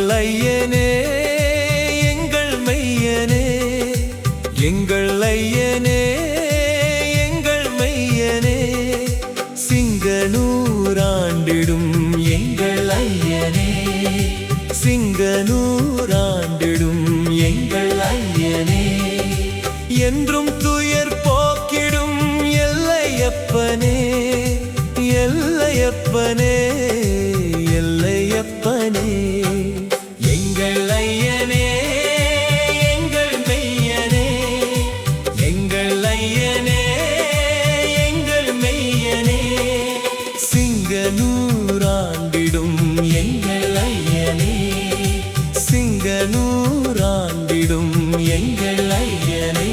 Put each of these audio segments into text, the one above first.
எங்கள் ஐயனே எங்கள் மெய்யனே, எங்கள் ஐயனே எங்கள் மெய்யனே, சிங்கனூராண்டிடும் எங்கள் ஐயனே, சிங்கனூராண்டிடும் எங்கள் ஐயனே, என்றும் துயர் போக்கிடும் எல்லையப்பனே, எல்லையப்பனே எல்லையப்பனே, எங்கள் ஐயனே எங்கள் மெய்யனே, எங்கள் ஐயனே எங்கள் மெய்யனே, சிங்கனூராண்டிடும் எங்கள் ஐயனே, சிங்கனூராண்டிடும் எங்கள் ஐயனே.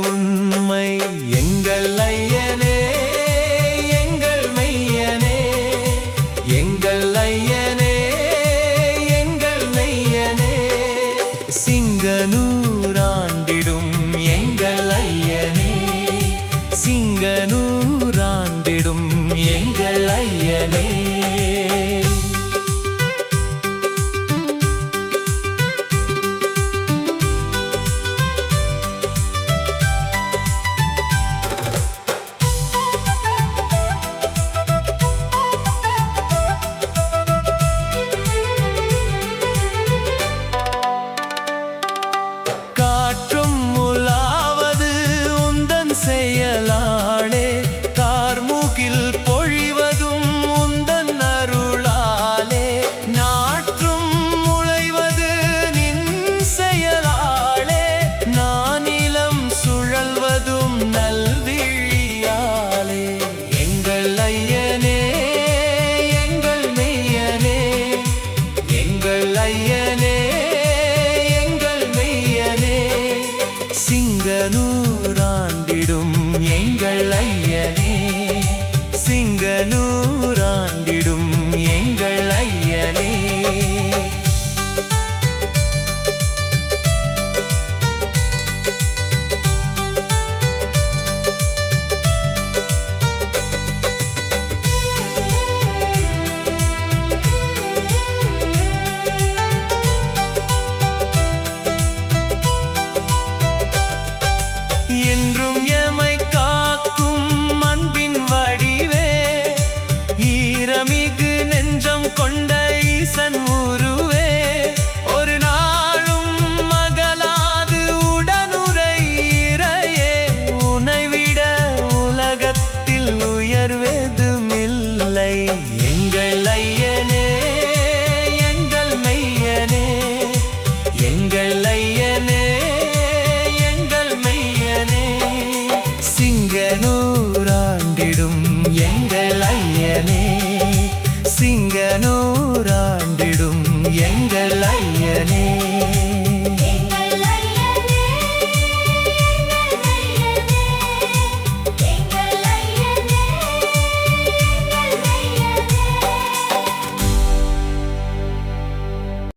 உண்மை எங்கள் ஐயனே எங்கள் மெய்யனே, எங்கள் ஐயனே எங்கள் மெய்யனே, சிங்கனூராண்டிடும் எங்கள் ஐயனே, சிங்கனூராண்டிடும் எங்கள் ஐயனே. செயலாளே கார்முகில் பொழிவதும் உந்தன் அருளாலே, நாற்றும் முளைவது நின் செயலாளே, நானிலம் சுழல்வதும் நல்விழியாலே, எங்கள் ஐயனே எங்கள் மெய்யனே, எங்கள் ஐயனே எங்கள் மெய்யனே, சிங்கனூராண்டிடும் எங்கள் ஐயனே, சிங்கனூர்